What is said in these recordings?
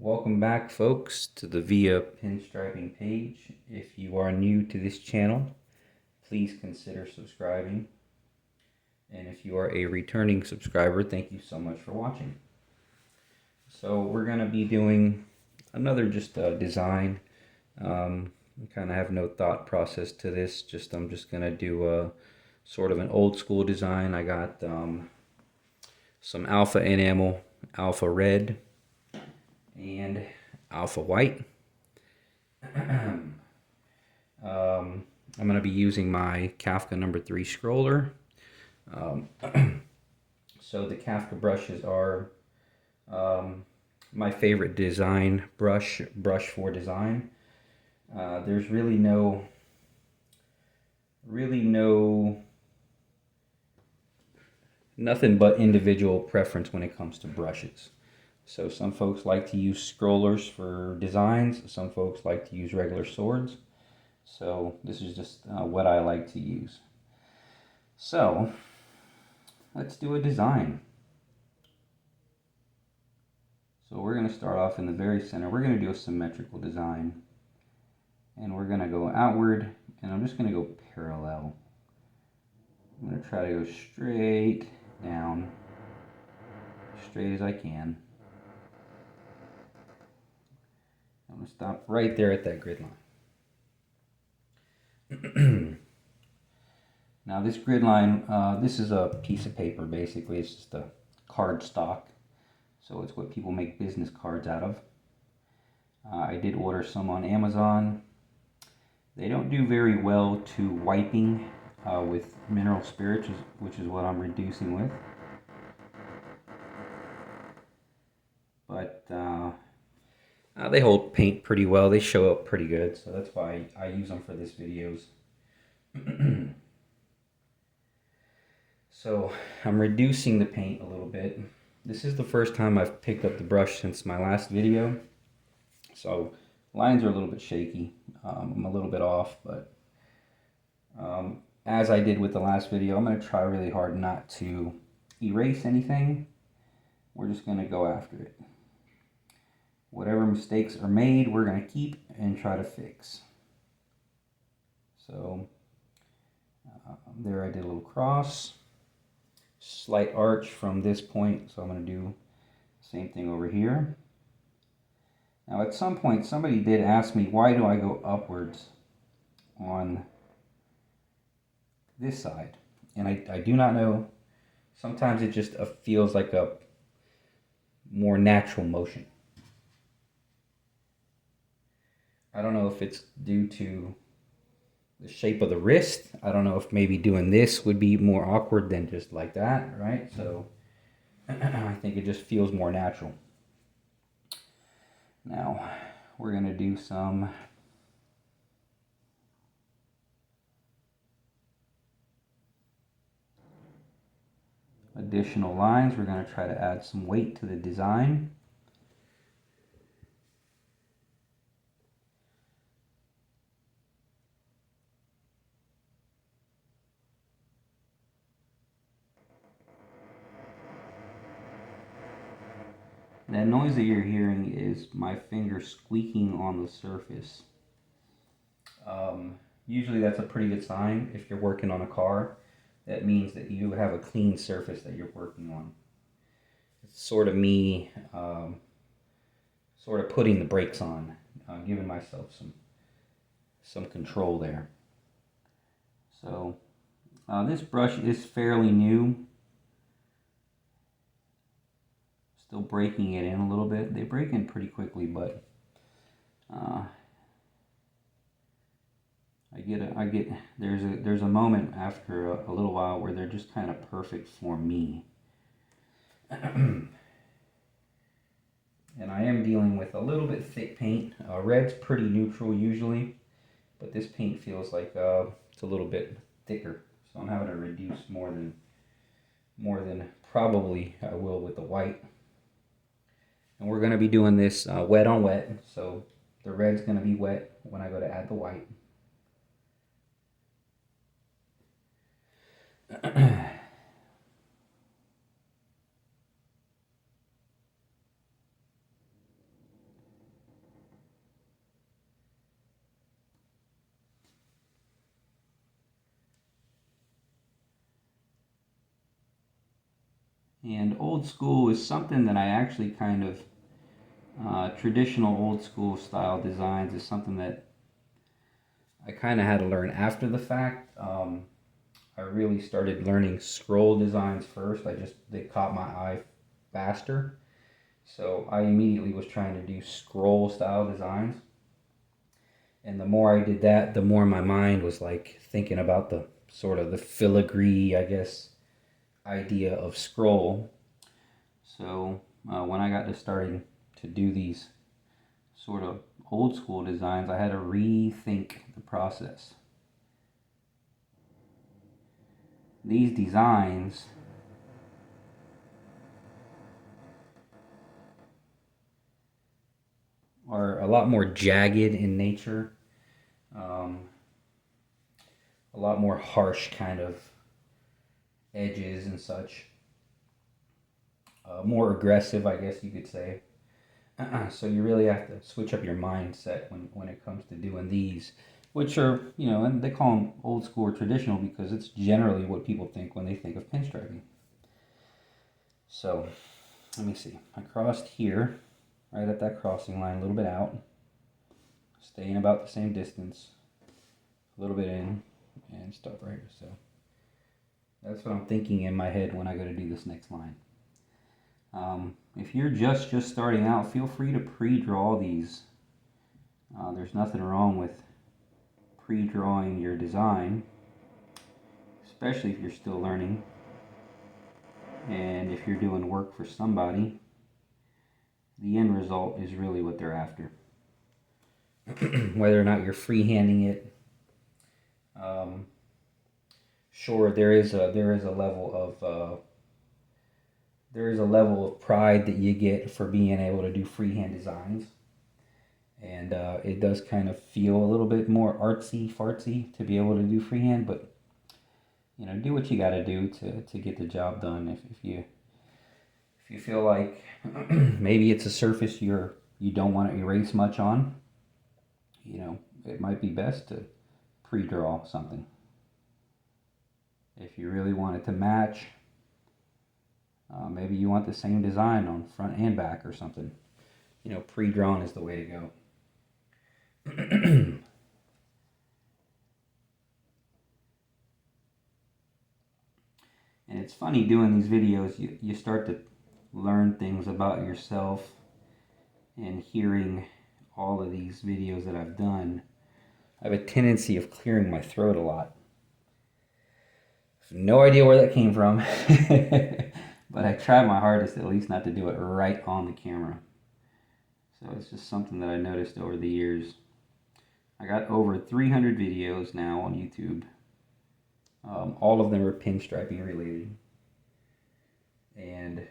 Welcome back, folks, to the Via Pinstriping page. If you are new to this channel, please consider subscribing. And if you are a returning subscriber, thank you so much for watching. So we're going to be doing another design. I kind of have no thought process to this. I'm just going to do a sort of an old school design. I got some alpha enamel, alpha red, and alpha white. I'm going to be using my Kafka number 3 scroller. So the Kafka brushes are my favorite design brush for design. There's really no nothing but individual preference when it comes to brushes. So some folks like to use scrollers for designs. Some folks like to use regular swords. So this is just what I like to use. So let's do a design. So we're going to start off in the very center. We're going to do a symmetrical design. And we're going to go outward, and I'm just going to go parallel. I'm going to try to go straight down, straight as I can. I'm going to stop right there at that grid line. Now this grid line, this is a piece of paper basically. It's just a card stock. So it's what people make business cards out of. I did order some on Amazon. They don't do very well to wiping with mineral spirits, which is what I'm reducing with. But they hold paint pretty well. They show up pretty good, so that's why I use them for this videos. So I'm reducing the paint a little bit. This is the first time I've picked up the brush since my last video, so lines are a little bit shaky. I'm a little bit off, but as I did with the last video, I'm going to try really hard not to erase anything. We're just going to go after it. Whatever mistakes are made, we're going to keep and try to fix. So there I did a little cross. Slight arch from this point, so I'm going to do the same thing over here. Now at some point somebody did ask me, why do I go upwards on this side? And I do not know. Sometimes it just feels like a more natural motion. I don't know if it's due to the shape of the wrist. I don't know if maybe doing this would be more awkward than just like that, right? So I think it just feels more natural. Now we're going to do some additional lines. We're going to try to add some weight to the design. That noise that you're hearing is my finger squeaking on the surface. Usually that's a pretty good sign if you're working on a car. That means that you have a clean surface that you're working on. It's sort of me sort of putting the brakes on, giving myself some control there. So this brush is fairly new. Still breaking it in a little bit. They break in pretty quickly, but there's a moment after a little while where they're just kind of perfect for me. And I am dealing with a little bit thick paint. Red's pretty neutral usually, but this paint feels like it's a little bit thicker, so I'm having to reduce more than probably I will with the white. And we're going to be doing this wet on wet, so the red's going to be wet when I go to add the white. And old school is something that I actually kind of, traditional old school style designs is something that I kind of had to learn after the fact. I really started learning scroll designs first. They caught my eye faster. So I immediately was trying to do scroll style designs. And the more I did that, the more my mind was like thinking about the sort of the filigree, I guess, idea of scroll. So when I got to starting to do these sort of old school designs, I had to rethink the process. These designs are a lot more jagged in nature, um, a lot more harsh kind of edges and such, more aggressive, I guess you could say. So you really have to switch up your mindset when it comes to doing these, which are, and they call them old school or traditional because it's generally what people think when they think of pinstriping. So let me see. I crossed here, right at that crossing line, a little bit out, staying about the same distance, a little bit in, and stop right here. So that's what I'm thinking in my head when I go to do this next line. If you're just starting out, feel free to pre-draw these. There's nothing wrong with pre-drawing your design, especially if you're still learning and if you're doing work for somebody. The end result is really what they're after. Whether or not you're freehanding it, sure, there is a level of pride that you get for being able to do freehand designs, and it does kind of feel a little bit more artsy fartsy to be able to do freehand. But do what you got to do to get the job done. If you feel like maybe it's a surface you don't want to erase much on, it might be best to pre-draw something. If you really want it to match, maybe you want the same design on front and back or something. Pre-drawn is the way to go. And it's funny doing these videos, you start to learn things about yourself, and hearing all of these videos that I've done, I have a tendency of clearing my throat a lot. I have no idea where that came from, but I try my hardest at least not to do it right on the camera. So it's just something that I noticed over the years. I got over 300 videos now on YouTube. All of them are pinstriping related. And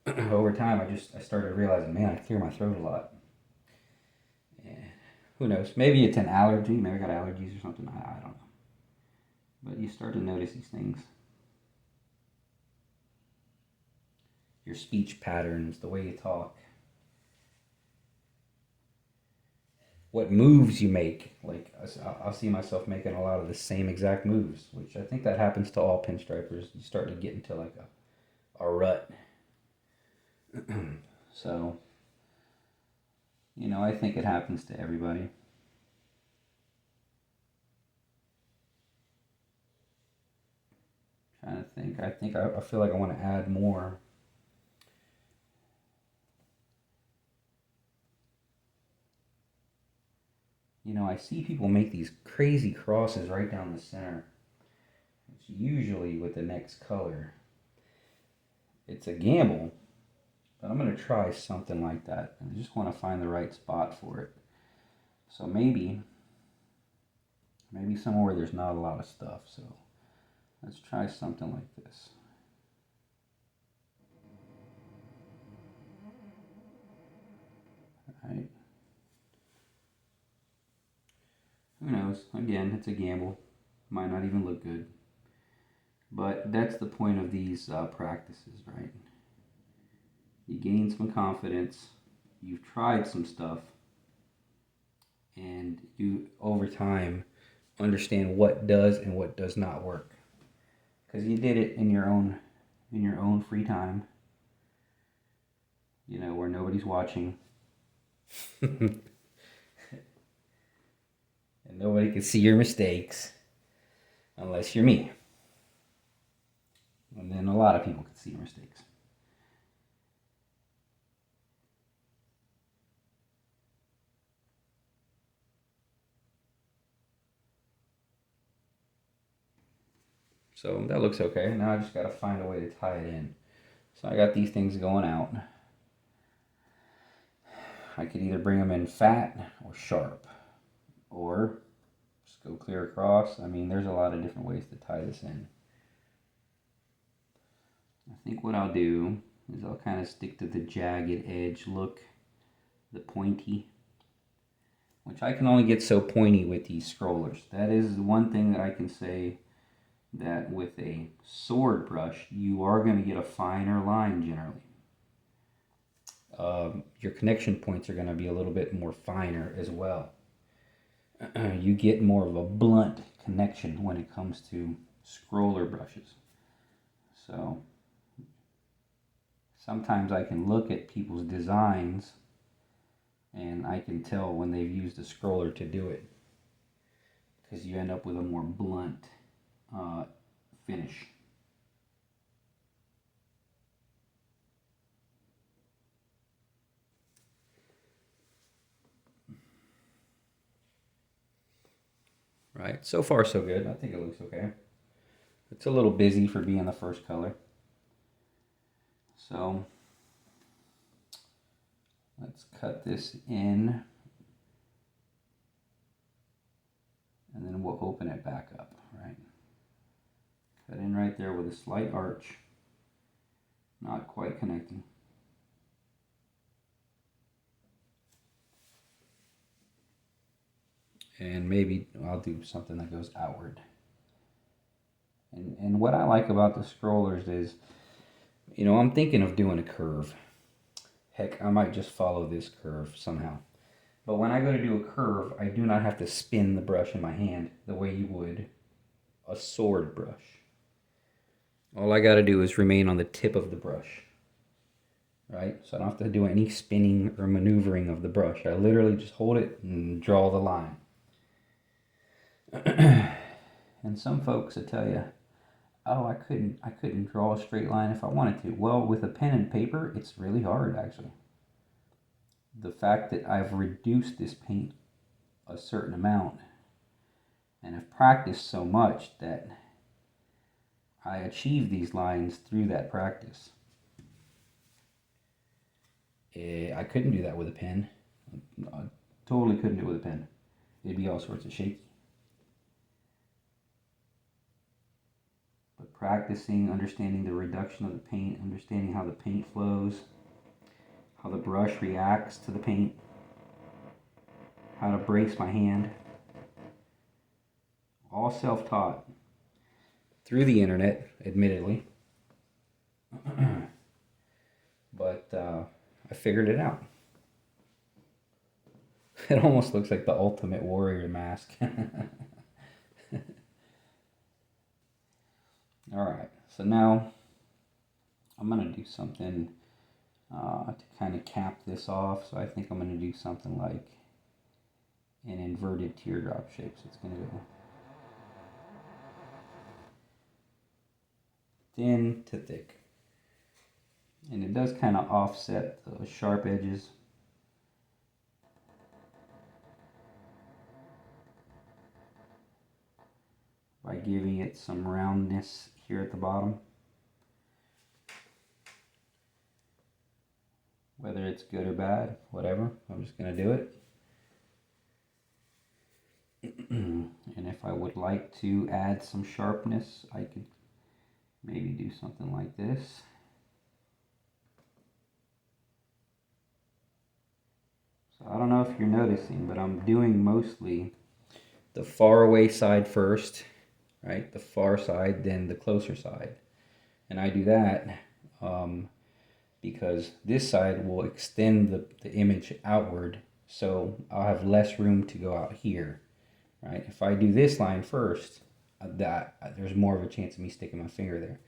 over time, I started realizing, man, I clear my throat a lot. And who knows? Maybe it's an allergy. Maybe I got allergies or something. I don't know. But you start to notice these things. Your speech patterns, the way you talk. What moves you make. Like, I'll see myself making a lot of the same exact moves, which I think that happens to all pinstripers. You start to get into like a rut. So, I think it happens to everybody. Trying to think. I feel like I want to add more. I see people make these crazy crosses right down the center. It's usually with the next color. It's a gamble, but I'm going to try something like that. I just want to find the right spot for it. So maybe somewhere where there's not a lot of stuff. So let's try something like this. All right. Who knows? Again, it's a gamble. Might not even look good. But that's the point of these practices, right? You gain some confidence. You've tried some stuff. And you, over time, understand what does and what does not work. Because you did it in your own in your own free time, you know, where nobody's watching. And nobody can see your mistakes unless you're me. And then a lot of people can see your mistakes. So that looks okay. Now I just got to find a way to tie it in. So I got these things going out. I could either bring them in fat or sharp, or just go clear across. I mean, there's a lot of different ways to tie this in. I think what I'll do is I'll kind of stick to the jagged edge look, the pointy, which I can only get so pointy with these scrollers. That is one thing that I can say, that with a sword brush, you are going to get a finer line generally. Your connection points are going to be a little bit more finer as well. You get more of a blunt connection when it comes to scroller brushes. So sometimes I can look at people's designs and I can tell when they've used a scroller to do it, because you end up with a more blunt finish. Right, so far so good. I think it looks okay. It's a little busy for being the first color. So let's cut this in, and then we'll open it back up, right? Cut in right there with a slight arch, not quite connecting. And maybe I'll do something that goes outward. And what I like about the scrollers is, you know, I'm thinking of doing a curve. Heck, I might just follow this curve somehow. But when I go to do a curve, I do not have to spin the brush in my hand the way you would a sword brush. All I got to do is remain on the tip of the brush, right? So I don't have to do any spinning or maneuvering of the brush. I literally just hold it and draw the line. And some folks will tell you, oh, I couldn't draw a straight line if I wanted to. Well, with a pen and paper, it's really hard, actually. The fact that I've reduced this paint a certain amount and have practiced so much that I achieve these lines through that practice. I couldn't do that with a pen. I totally couldn't do it with a pen. It'd be all sorts of shaky. But practicing, understanding the reduction of the paint, understanding how the paint flows, how the brush reacts to the paint, how to brace my hand, all self-taught through the internet, admittedly. But I figured it out. It almost looks like the Ultimate Warrior mask. Alright, so now I'm going to do something to kind of cap this off. So I think I'm going to do something like an inverted teardrop shape. So it's going to go thin to thick. And it does kind of offset the sharp edges. By giving it some roundness here at the bottom. Whether it's good or bad, whatever, I'm just going to do it. And if I would like to add some sharpness, I could maybe do something like this. So I don't know if you're noticing, but I'm doing mostly the far away side first, right? The far side, then the closer side. And I do that because this side will extend the image outward, so I'll have less room to go out here, right? If I do this line first, there's more of a chance of me sticking my finger there.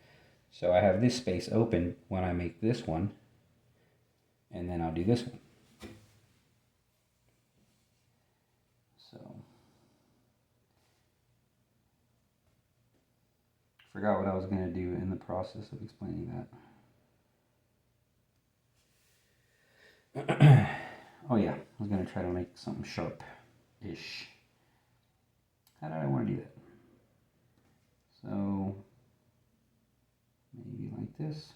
So I have this space open when I make this one, and then I'll do this one. So, forgot what I was going to do in the process of explaining that. Oh yeah, I was going to try to make something sharp-ish. How did I want to do that? So, maybe like this.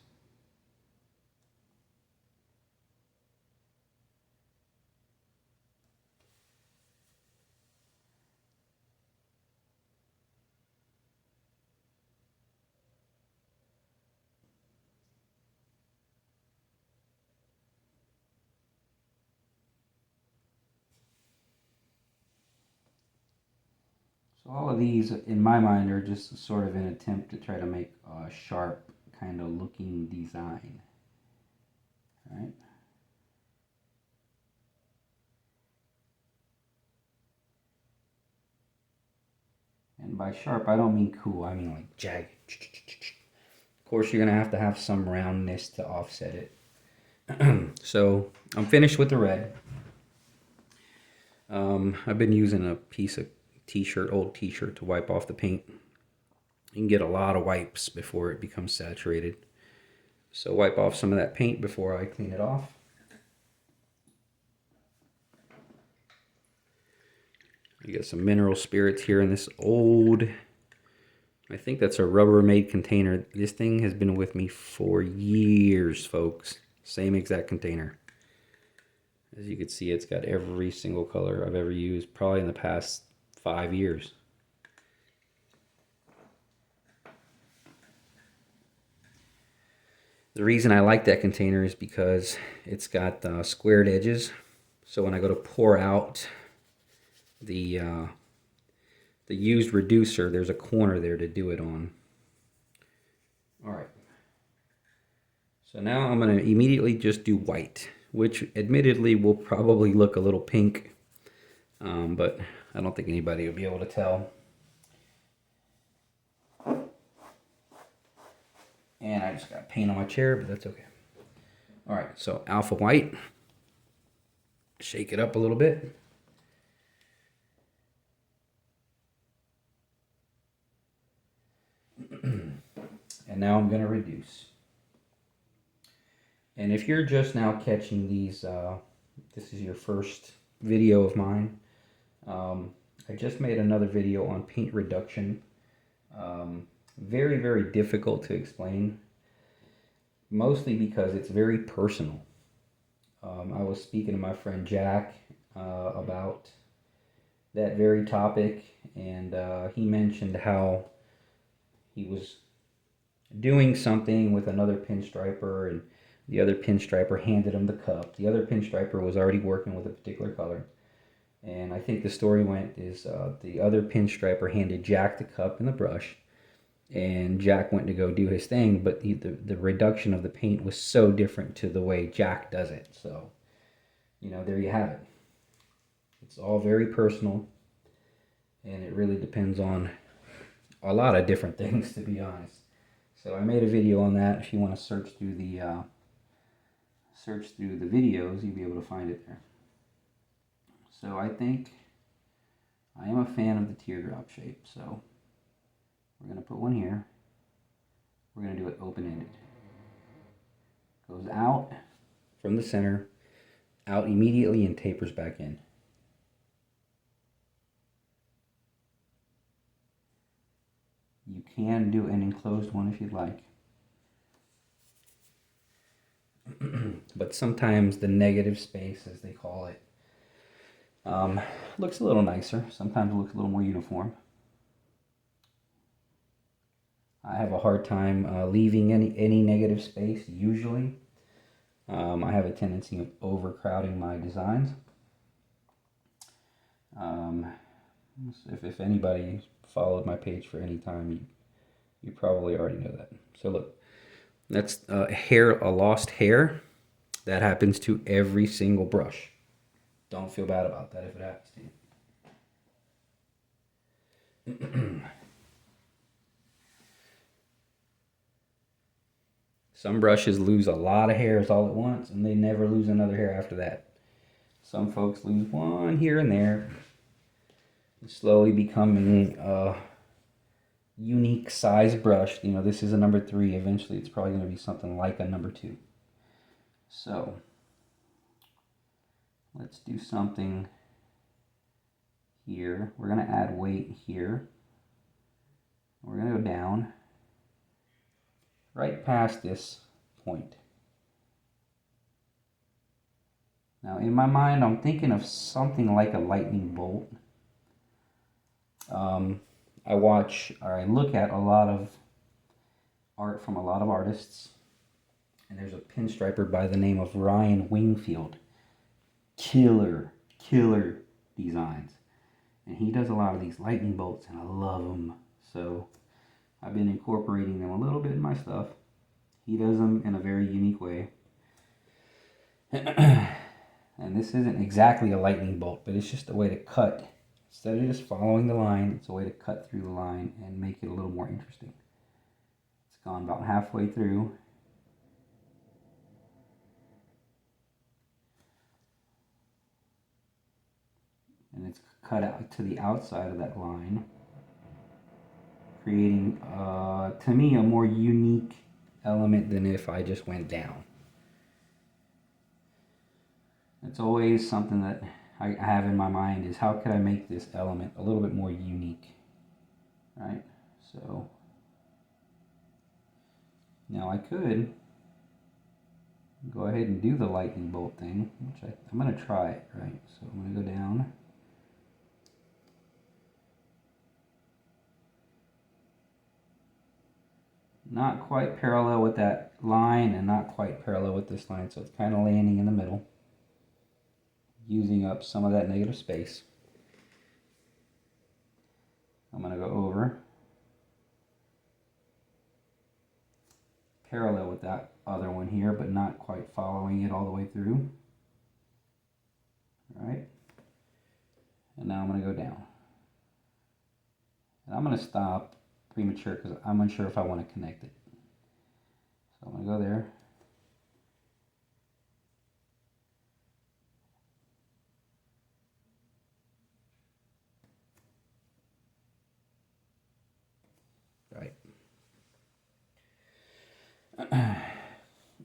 So all of these, in my mind, are just sort of an attempt to try to make a sharp kind of looking design. All right. And by sharp, I don't mean cool. I mean like jagged. Of course, you're going to have some roundness to offset it. So I'm finished with the red. I've been using a piece of old t-shirt to wipe off the paint. You can get a lot of wipes before it becomes saturated. So wipe off some of that paint before I clean it off. You got some mineral spirits here in this old, I think that's a Rubbermaid container. This thing has been with me for years, folks. Same exact container. As you can see, it's got every single color I've ever used, probably in the past 5 years. The reason I like that container is because it's got squared edges. So when I go to pour out the used reducer, there's a corner there to do it on. All right. So now I'm going to immediately just do white, which admittedly will probably look a little pink, but I don't think anybody will be able to tell. And I just got paint on my chair, but that's okay. All right, so alpha white. Shake it up a little bit. And now I'm going to reduce. And if you're just now catching these, this is your first video of mine. I just made another video on paint reduction. Very, very difficult to explain, mostly because it's very personal. I was speaking to my friend Jack about that very topic, and he mentioned how he was doing something with another pinstriper, and the other pinstriper handed him the cup. The other pinstriper was already working with a particular color, and I think the story went is the other pinstriper handed Jack the cup and the brush, and Jack went to go do his thing, but the reduction of the paint was so different to the way Jack does it. So, you know, there you have it. It's all very personal, and it really depends on a lot of different things, to be honest. So I made a video on that. If you want to search through the videos, you'll be able to find it there. So I think I am a fan of the teardrop shape. So we're going to put one here. We're going to do it open-ended. Goes out from the center, out immediately, and tapers back in. You can do an enclosed one if you'd like. But sometimes the negative space, as they call it, looks a little nicer. Sometimes it looks a little more uniform. I have a hard time leaving any negative space, usually. I have a tendency of overcrowding my designs. If anybody followed my page for any time, you probably already know that. So look, that's a lost hair. That happens to every single brush. Don't feel bad about that if it happens to you. Some brushes lose a lot of hairs all at once, and they never lose another hair after that. Some folks lose one here and there, slowly becoming a unique size brush. You know, this is a number 3. Eventually, it's probably going to be something like a number 2. So, let's do something here. We're going to add weight here. We're going to go down right past this point. Now, in my mind, I'm thinking of something like a lightning bolt. I watch, or I look at a lot of art from a lot of artists, and there's a pinstriper by the name of Ryan Wingfield. Killer designs. And he does a lot of these lightning bolts, and I love them. So I've been incorporating them a little bit in my stuff. He does them in a very unique way. And this isn't exactly a lightning bolt, but it's just a way to cut. Instead of just following the line, it's a way to cut through the line and make it a little more interesting. It's gone about halfway through. And it's cut out to the outside of that line, creating, to me, a more unique element than if I just went down. It's always something that I have in my mind is how could I make this element a little bit more unique, right? So now I could go ahead and do the lightning bolt thing, which I'm going to try it, right? So I'm going to go down. Not quite parallel with that line and not quite parallel with this line, so it's kind of landing in the middle, using up some of that negative space. I'm going to go over, parallel with that other one here, but not quite following it all the way through. All right. And now I'm going to go down. And I'm going to stop premature because I'm unsure if I want to connect it. So I'm going to go there. Right.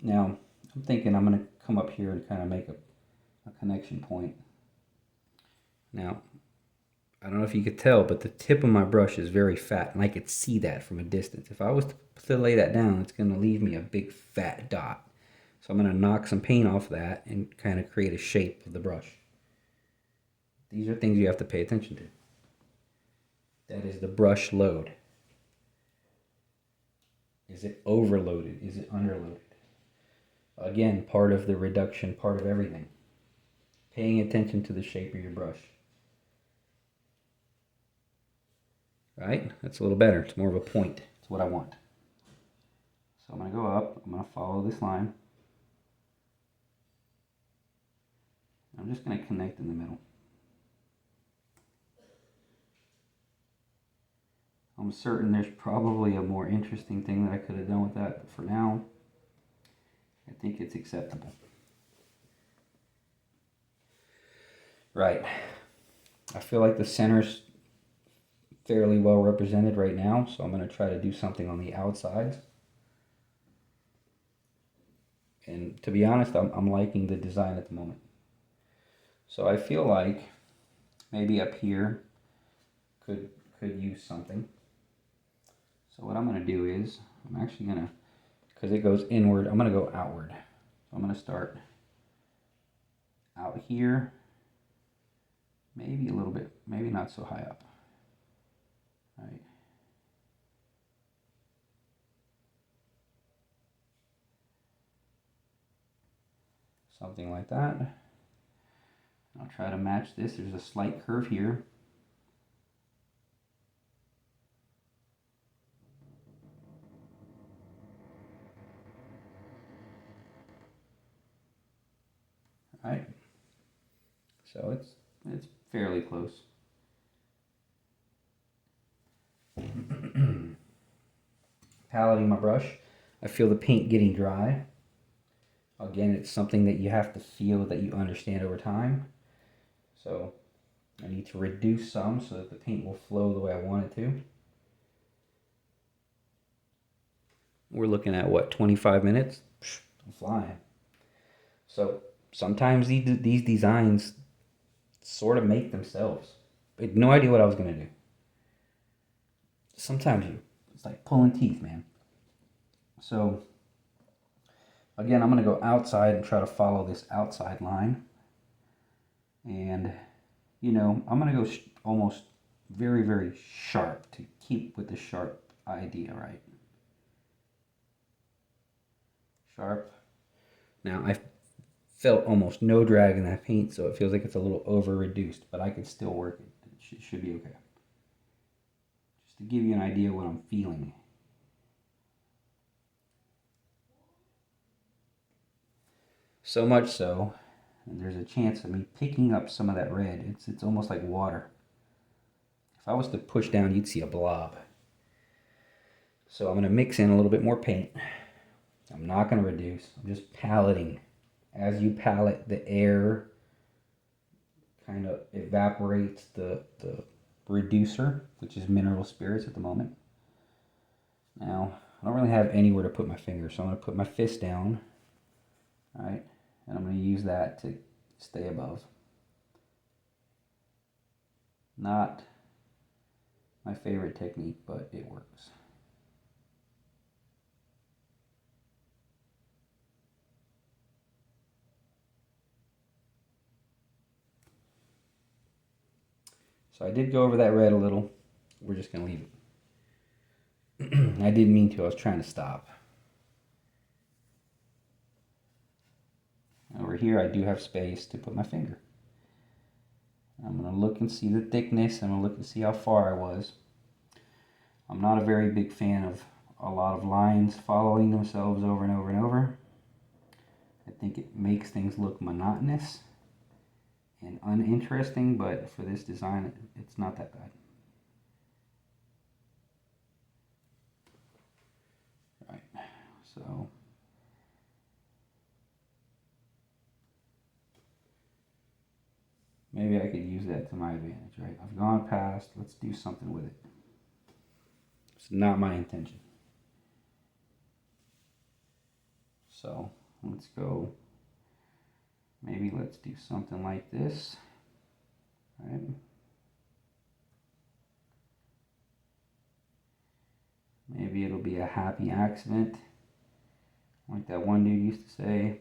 Now, I'm thinking I'm going to come up here and kind of make a connection point. Now, I don't know if you could tell, but the tip of my brush is very fat, and I could see that from a distance. If I was to lay that down, it's going to leave me a big fat dot. So I'm going to knock some paint off that and kind of create a shape of the brush. These are things you have to pay attention to. That is the brush load. Is it overloaded? Is it underloaded? Again, part of the reduction, part of everything. Paying attention to the shape of your brush. Right? That's a little better. It's more of a point. It's what I want. So I'm going to go up. I'm going to follow this line. I'm just going to connect in the middle. I'm certain there's probably a more interesting thing that I could have done with that, but for now, I think it's acceptable. Right. I feel like the center's fairly well represented right now, so I'm going to try to do something on the outsides. And to be honest, I'm liking the design at the moment. So I feel like maybe up here could use something. So what I'm going to do is, I'm actually going to, because it goes inward, I'm going to go outward. So I'm going to start out here, maybe a little bit, maybe not so high up. Right. Something like that. I'll try to match this. There's a slight curve here. All right. So it's fairly close. Paleting my brush. I feel the paint getting dry. Again, it's something that you have to feel that you understand over time. So I need to reduce some so that the paint will flow the way I want it to. We're looking at what, 25 minutes? I'm flying. So sometimes these designs sort of make themselves. I had no idea what I was going to do. Sometimes it's like pulling teeth, man. So again, I'm going to go outside and try to follow this outside line. And, you know, I'm going to go almost very, very sharp to keep with the sharp idea, right? Sharp. Now, I felt almost no drag in that paint, so it feels like it's a little over-reduced, but I can still work it. It should be okay. Just to give you an idea of what I'm feeling. So much so, and there's a chance of me picking up some of that red. It's almost like water. If I was to push down, you'd see a blob. So I'm going to mix in a little bit more paint. I'm not going to reduce. I'm just paleting. As you palette, the air kind of evaporates the reducer, which is mineral spirits at the moment. Now, I don't really have anywhere to put my finger, so I'm going to put my fist down, right? And I'm going to use that to stay above. Not my favorite technique, but it works. So I did go over that red a little. We're just going to leave it. I didn't mean to. I was trying to stop. Over here, I do have space to put my finger. I'm going to look and see the thickness. I'm going to look and see how far I was. I'm not a very big fan of a lot of lines following themselves over and over and over. I think it makes things look monotonous and uninteresting, but for this design, it's not that bad. Right, so maybe I could use that to my advantage, right? I've gone past, let's do something with it. It's not my intention. So let's go, maybe let's do something like this, right? Maybe it'll be a happy accident, like that one dude used to say.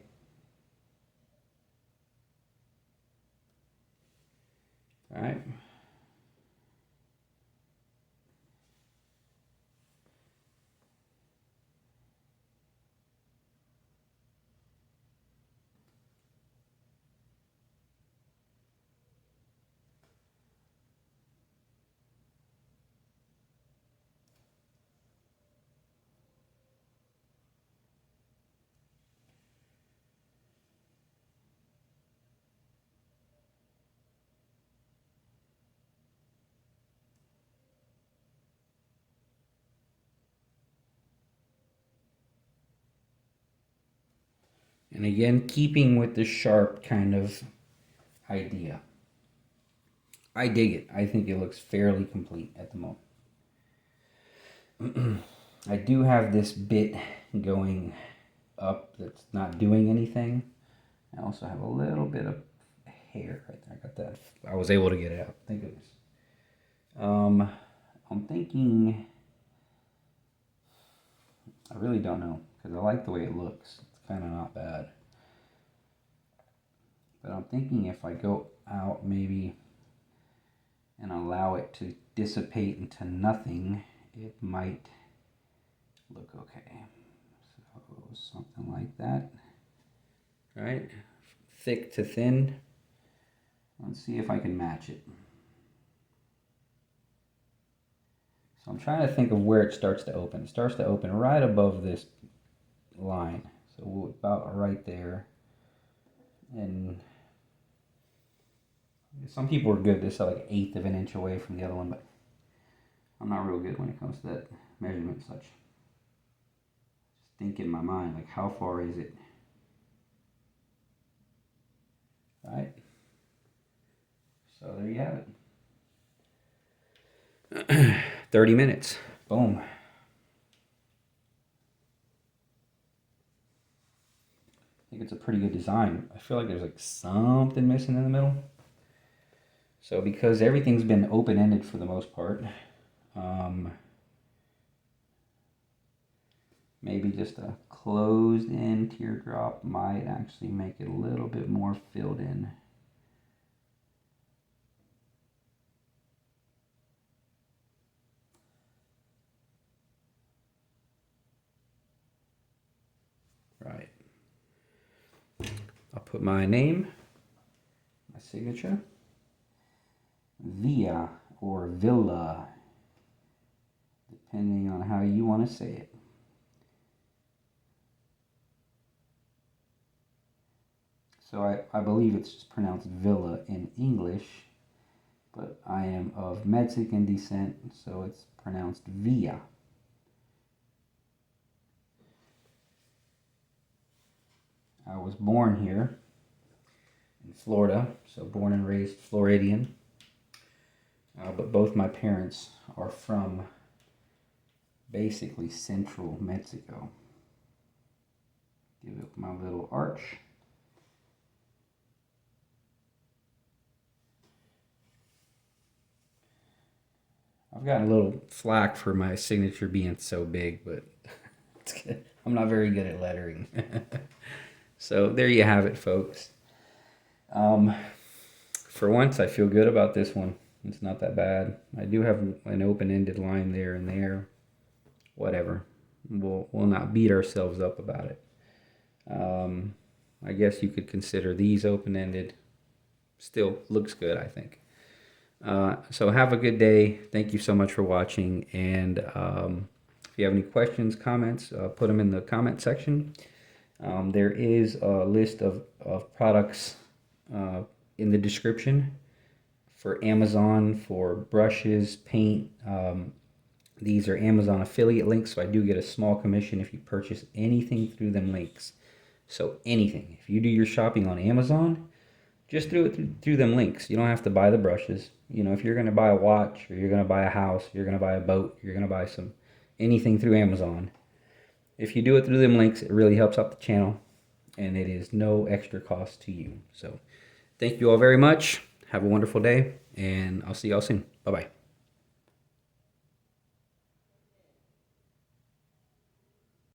All right. And again, keeping with the sharp kind of idea. I dig it. I think it looks fairly complete at the moment. I do have this bit going up that's not doing anything. I also have a little bit of hair right there. I got that. I was able to get it out. Thank goodness. I'm thinking, I really don't know, because I like the way it looks. It's kind of not bad. But I'm thinking if I go out maybe and allow it to dissipate into nothing, it might look okay. So something like that. Right? Thick to thin. Let's see if I can match it. So I'm trying to think of where it starts to open. It starts to open right above this line. So about right there. And some people are good. This is like 1/8 of an inch away from the other one, but I'm not real good when it comes to that measurement and such. think in my mind, like, how far is it? Right? So there you have it. 30 minutes. Boom. I think it's a pretty good design. I feel like there's like something missing in the middle. So because everything's been open-ended for the most part, maybe just a closed-in teardrop might actually make it a little bit more filled in. Right. I'll put my name, my signature, Via or Villa, depending on how you want to say it. So I believe it's just pronounced Villa in English, but I am of Mexican descent, so it's pronounced Villa. I was born here in Florida, so born and raised Floridian. But both my parents are from basically central Mexico. Give it my little arch. I've gotten a little flack for my signature being so big, but I'm not very good at lettering. So there you have it, folks. For once, I feel good about this one. It's not that bad. I do have an open-ended line there and there. Whatever. We'll not beat ourselves up about it. I guess you could consider these open-ended. Still looks good, I think. So have a good day. Thank you so much for watching. And if you have any questions, comments, put them in the comment section. There is a list of products in the description for Amazon for brushes, paint. These are Amazon affiliate links, so I do get a small commission if you purchase anything through them links. So anything. If you do your shopping on Amazon, just do it through them links. You don't have to buy the brushes. You know, if you're going to buy a watch, or you're going to buy a house, you're going to buy a boat, you're going to buy anything through Amazon. If you do it through them links, it really helps out the channel, and it is no extra cost to you. So thank you all very much. Have a wonderful day, and I'll see y'all soon. Bye-bye.